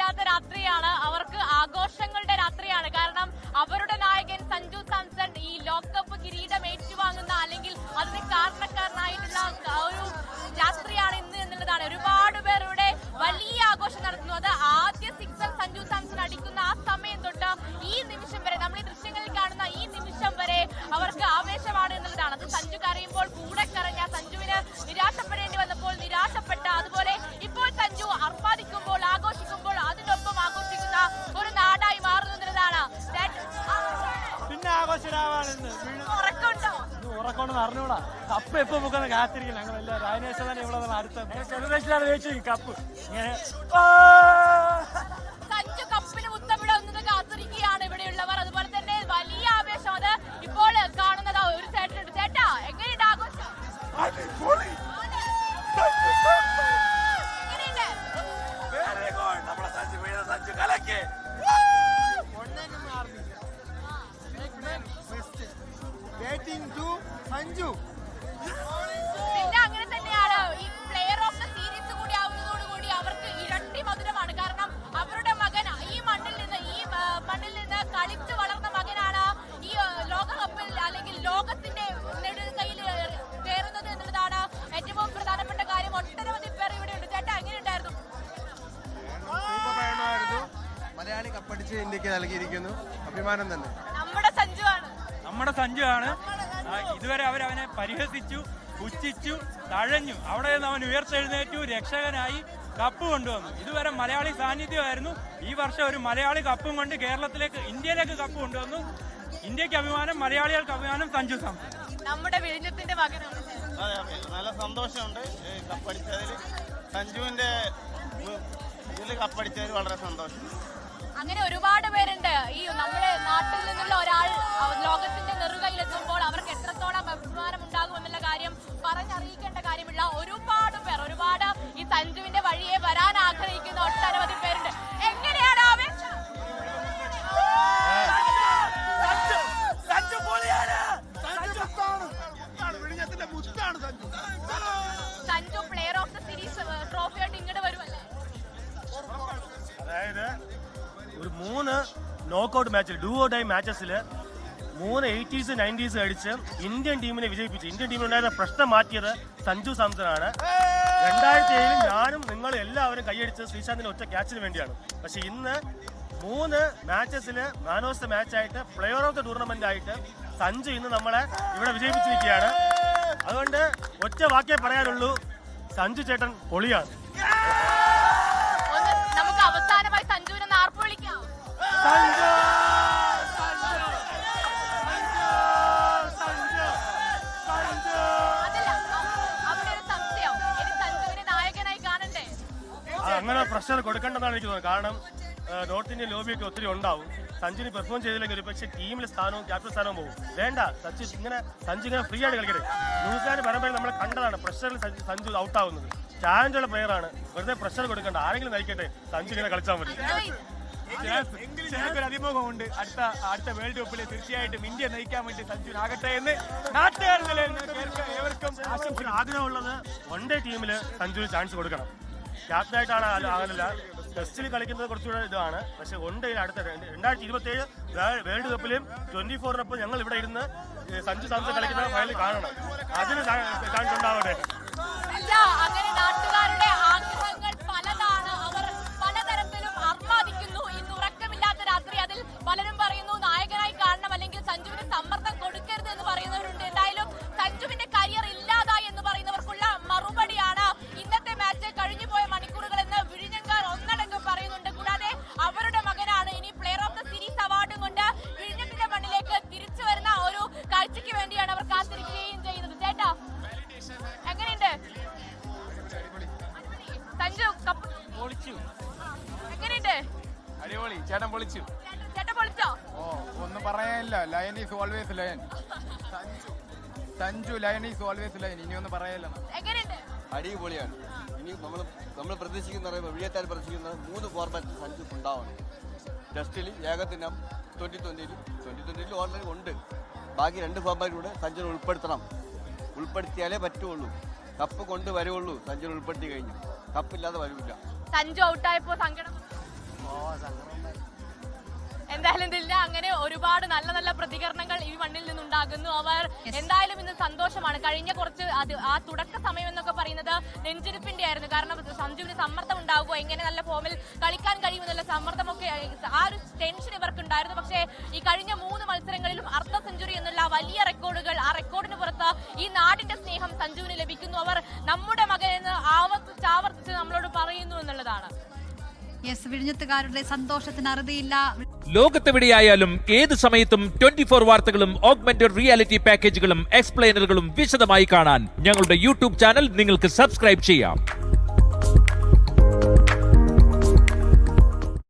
ഉറക്കമില്ലാത്ത രാത്രിയാണ്, അവർക്ക് ആഘോഷങ്ങളുടെ രാത്രിയാണ്. കാരണം അവരുടെ നായകൻ സഞ്ജു സാംസൺ ഈ ലോകകപ്പ് കിരീടം ഏറ്റുവാങ്ങുന്ന അല്ലെങ്കിൽ അതിന് കാരണക്കാരനായിട്ടുള്ള ഒരു രാത്രിയാണ് ഇന്ന് എന്നുള്ളതാണ്. ഒരുപാട് പേർ ഇവിടെ വലിയ ആഘോഷം നടത്തുന്നു. അത് ആദ്യ സിക്സർ സഞ്ജു സാംസൺ അടിക്കുന്ന ആ സമയം തൊട്ട് ഈ നിമിഷം വരെ, നമ്മൾ ഈ ദൃശ്യങ്ങളിൽ കാണുന്ന ഈ നിമിഷം വരെ അവർക്ക് ആവേശമാണ് എന്നുള്ളതാണ്. അത് സഞ്ജു കരയുമ്പോൾ കൂടെ കരഞ്ഞ, സഞ്ജുവിന് നിരാശപ്പെടേണ്ടി വന്നപ്പോൾ നിരാശപ്പെട്ട, അതുപോലെ ഇപ്പോൾ സഞ്ജു ആർഭാദിക്കുമ്പോൾ ആഘോഷിക്കുമ്പോൾ അതിനൊപ്പം ആഘോഷിക്കുന്ന ഒരു നാടായി മാറുന്നു എന്നുള്ളതാണ്. പിന്നെ ആഘോഷരാവാണെന്ന് ഉറക്കമുണ്ടോ? ഉറക്കമുണ്ടെന്ന് അറിഞ്ഞൂടാ. കപ്പ് എപ്പോ മുക്കുന്ന കാത്തിരിക്കും ഞങ്ങളെല്ലാം. രാജേഷ് തന്നെ ഇവിടെ അടുത്ത സെലിബ്രേഷനാണ് വെച്ചു കപ്പ് ഇങ്ങനെ. സഞ്ജു കപ്പിന് മുത്തമിടുന്നത് കാത്തിരിക്കുകയാണ് ഇവിടെയുള്ളവർ. അതുപോലെ തന്നെ വലിയ ആവേശം അത് ഇപ്പോൾ കാണുന്നത് ഒരു ചേട്ടനുണ്ട്. ചേട്ടാ, എങ്ങനെയുണ്ട് ആഘോഷം? പിന്നെ അങ്ങനെ തന്നെയാണ് ഈ പ്ലെയർ ഓഫ് ദ സീരീസ് കൂടി ആവുന്നതോടുകൂടി അവർക്ക് ഇരട്ടി മധുരമാണ്. കാരണം അവരുടെ മകൻ ഈ മണ്ണിൽ നിന്ന് കളിച്ചു വളർന്ന മകനാണ് ഈ ലോകകപ്പിൽ അല്ലെങ്കിൽ ലോകത്തിന്റെ നെടുകയിൽ കയറുന്നത് എന്നുള്ളതാണ് ഏറ്റവും പ്രധാനപ്പെട്ട കാര്യം. ഒട്ടനവധി പേർ ഇവിടെയുണ്ട്. ചേട്ടാ, എങ്ങനെയുണ്ടായിരുന്നു? മലയാളി കപ്പടിച്ച് ഇന്ത്യക്ക് നൽകിയിരിക്കുന്നു. അഭിമാനം തന്നെ. നമ്മുടെ സഞ്ജു ആണ്. ഇതുവരെ അവനെ പരിഹസിച്ചു, പുച്ഛിച്ചു, തഴഞ്ഞു. അവിടെ നിന്ന് അവൻ ഉയർത്തെഴുന്നേറ്റു, രക്ഷകനായി കപ്പ് കൊണ്ടുവന്നു. ഇതുവരെ മലയാളി സാന്നിധ്യമായിരുന്നു. ഈ വർഷം ഒരു മലയാളി കപ്പും കൊണ്ട് ഇന്ത്യയിലേക്ക് കപ്പ് കൊണ്ടുവന്നു. ഇന്ത്യക്ക് അഭിമാനം, മലയാളികൾക്ക് അഭിമാനം. സഞ്ജു സാംസൺ നമ്മുടെ വിഴിഞ്ഞത്തിന്റെ മകനാണ്. നല്ല സന്തോഷമുണ്ട് കപ്പടിച്ചതിൽ. സഞ്ജുവിന്റെ ഇതിൽ കപ്പടിച്ചതിൽ വളരെ സന്തോഷം. അങ്ങനെ ഒരുപാട് പേരുണ്ട്. ഈ നമ്മുടെ നാട്ടിൽ നിന്നുള്ള ഒരാൾ ലോകത്തിന്റെ നെറുകയിലെത്തുമ്പോൾ അവർക്ക് എത്രത്തോളം അഭിമാനം ഉണ്ടാകും എന്നുള്ള കാര്യം പറഞ്ഞറിയിക്കേണ്ട കാര്യമില്ല. ഒരുപാട് പേർ, ഈ സഞ്ജുവിന്റെ വഴിയെ വരാൻ ആഗ്രഹിക്കുന്ന ഒട്ടനവധി പേരുണ്ട്. എങ്ങനെയാണ് ആവേശം? Sanju player of the series ട്രോഫിയായിട്ട് ഇങ്ങോട്ട് വരുമല്ലേ? അതായത് ഒരു 3 നോക്കൌട്ട് മാച്ചിൽ, do or die മാച്ചസിൽ 3 80s 90s അടിച്ച് ഇന്ത്യൻ ടീമിനെ വിജയിപ്പിച്ചു. ഇന്ത്യൻ ടീമിനുണ്ടായിരുന്ന പ്രശ്നം മാറ്റിയത് സഞ്ജു സാംസൺ ആണ്. 2007 ഞാനും നിങ്ങൾ എല്ലാവരും കൈയടിച്ചത് ശ്രീശാന്തിന്റെ ഒറ്റ ക്യാച്ചിന് വേണ്ടിയാണ്. പക്ഷെ ഇന്ന് 3 മാച്ചസിൽ മാൻ ഓഫ് ദ മാച്ച് ആയിട്ട്, പ്ലെയർ ഓഫ് ദ ടൂർണമെന്റ് ആയിട്ട് സഞ്ജു ഇന്ന് നമ്മളെ ഇവിടെ വിജയിപ്പിച്ചിരിക്കുകയാണ്. അതുകൊണ്ട് ഒറ്റ വാക്കേ പറയാനുള്ളൂ, സഞ്ജു ചേട്ടൻ പൊളിയാണ്. നമുക്ക് അവസാനമായി സഞ്ജുവിനെ ആർപ്പ് വിളിക്കാം. അങ്ങനെ പ്രഷർ കൊടുക്കേണ്ടതാണ് എനിക്ക് തോന്നുന്നത്. കാരണം നോർത്ത് ഇന്ത്യൻ ലോബിയൊക്കെ ഒത്തിരി ഉണ്ടാവും. സഞ്ജുവിന് പെർഫോം ചെയ്തില്ലെങ്കിൽ ഒരു പക്ഷേ ടീമിലെ സ്ഥാനവും ക്യാപ്റ്റൻ സ്ഥാനവും പോകും. വേണ്ട, സഞ്ജു ഇങ്ങനെ ഫ്രീ ആയിട്ട് കളിക്കട്ടെ. ന്യൂസിലാൻഡ് പരമ്പരയിൽ നമ്മൾ കണ്ടതാണ് പ്രഷറിൽ സഞ്ജു ഔട്ടാവുന്നത്. ചാലഞ്ചുള്ള പ്ലെയറാണ്, വെറുതെ പ്രഷർ കൊടുക്കണ്ട, ആരെങ്കിലും നയിക്കട്ടെ, സഞ്ജു ഇങ്ങനെ കളിച്ചാൽ മതി. ഞങ്ങൾക്കൊരു അഭിമുഖമുണ്ട്. അടുത്ത വേൾഡ് കപ്പിൽ തീർച്ചയായിട്ടും ഇന്ത്യ നയിക്കാൻ വേണ്ടി സഞ്ജുവിനാകട്ടെ എന്ന് നാട്ടുകാരുടെ ഏവർക്കും ആഗ്രഹമുള്ളത്. 1 ഡേ ടീമിൽ സഞ്ജുവിന് ചാൻസ് കൊടുക്കണം. ക്യാപ്റ്റനായിട്ടാണ് അങ്ങനല്ല, ടെസ്റ്റിൽ കളിക്കുന്നത് കുറച്ചുകൂടെ ഇതാണ്. പക്ഷെ 1 ഡേ അടുത്ത 2027 വേൾഡ് കപ്പിലും 24-നൊപ്പം ഞങ്ങൾ ഇവിടെ ഇരുന്ന് സഞ്ജു സാംസൺ കളിക്കുന്ന ഫൈനൽ കാണണം. അതിന് ചാൻസ് ഉണ്ടാവട്ടെ. അങ്ങനെ നാട്ടുകാരുടെ ആഗ്രഹങ്ങൾ പലതാണ്. അവർ പലതരത്തിലും ആഹ്ലാദിക്കുന്നു. ഇന്ന് ഉറക്കമില്ലാത്ത രാത്രി. അതിൽ പലരും പറയുന്നു നായകനായി കാണണം, അല്ലെങ്കിൽ സഞ്ജുവിന് സമ്മർദ്ദം കൊടുക്കരുത് എന്ന് പറയുന്നവരുണ്ട്. എന്തായാലും സഞ്ജുവിന്റെ കരിയർ ഇല്ലാതായി എന്ന് പറയുന്നവർക്കുള്ള മറുപടിയാണ് ഇന്നത്തെ മാച്ച്. കഴിഞ്ഞുപോയ മണിക്കൂറുകൾ എന്ന് വിഴിഞ്ഞങ്കാർ ഒന്നടങ്കം പറയുന്നുണ്ട്. കൂടാതെ അവരുടെ മകനാണ് ഇനി പ്ലെയർ ഓഫ് ദ സീരീസ് അവാർഡും കൊണ്ട് വിഴിഞ്ഞത്തിന്റെ മണ്ണിലേക്ക് തിരിച്ചു വരുന്ന ഒരു കാഴ്ചയ്ക്ക് വേണ്ടിയാണ് അവർ കാത്തിരിക്കുകയും ചെയ്യുന്നത്. ചേട്ടാ, എങ്ങനെയുണ്ട് സഞ്ജു? എങ്ങനെയുണ്ട്? അടിപൊളി. ചേട്ടൻ പൊളിച്ചു. ചേട്ടൻ പൊളിച്ചോ? ഒന്നും പറയാനില്ല. Lion is always lion. Sanju lion is always lion. ഇനിയൊന്നും പറയാനില്ല. എങ്ങനെയുണ്ട്? അടിപൊളിയാണ്. ഇനി നമ്മൾ പ്രതീക്ഷിക്കുന്ന, വിഴിയത്താൽ പ്രതീക്ഷിക്കുന്ന 3 ഫോർമാറ്റ് സഞ്ജു ഉണ്ടാവണം. ടെസ്റ്റിൽ, ഏകദിനം, 2020 ഓൾറെഡി ഉണ്ട്. ബാക്കി 2 ഫോർമാറ്റ് കൂടെ സഞ്ജുവിനെ ഉൾപ്പെടുത്തിയാലേ പറ്റുള്ളൂ. കപ്പ് കൊണ്ട് വരുള്ളൂ. സഞ്ജുവിനെ ഉൾപ്പെടുത്തി കഴിഞ്ഞു. കപ്പില്ലാതെ വരില്ല. സഞ്ജു ഔട്ടായപ്പോ സങ്കടം? എന്തായാലും ദിൽന, അങ്ങനെ ഒരുപാട് നല്ല നല്ല പ്രതികരണങ്ങൾ ഈ മണ്ണിൽ നിന്നുണ്ടാകുന്നു. അവർ എന്തായാലും ഇന്ന് സന്തോഷമാണ്. കഴിഞ്ഞ കുറച്ച് ആ തുടക്ക സമയം എന്നൊക്കെ പറയുന്നത് നെഞ്ചിരിപ്പിന്റെ ആയിരുന്നു. കാരണം സഞ്ജുവിന് സമ്മർദ്ദം ഉണ്ടാകുമോ, എങ്ങനെ നല്ല ഫോമിൽ കളിക്കാൻ കഴിയുമെന്നുള്ള സമ്മർദ്ദമൊക്കെ, ആ ഒരു ടെൻഷൻ ഇവർക്ക് ഉണ്ടായിരുന്നു. പക്ഷേ ഈ കഴിഞ്ഞ 3 മത്സരങ്ങളിലും അർദ്ധ സെഞ്ചുറി എന്നുള്ള വലിയ റെക്കോർഡുകൾ, ആ റെക്കോർഡിന് പുറത്ത് ഈ നാടിന്റെ സ്നേഹം സഞ്ജുവിന് ലഭിക്കുന്നു. അവർ നമ്മുടെ മകനെന്ന് ആവർത്തിച്ച് നമ്മളോട് പറയുന്നു എന്നുള്ളതാണ്. വിഴിഞ്ഞത്തുകാരുടെ സന്തോഷത്തിന് അറുതിയില്ല. ലോകത്തെവിടെയായാലും ഏത് സമയത്തും 24 വാർത്തകളും ഓഗ്മെന്റഡ് റിയാലിറ്റി പാക്കേജുകളും എക്സ്പ്ലെയിനറുകളും വിശദമായി കാണാൻ ഞങ്ങളുടെ യൂട്യൂബ് ചാനൽ നിങ്ങൾക്ക് സബ്സ്ക്രൈബ് ചെയ്യാം.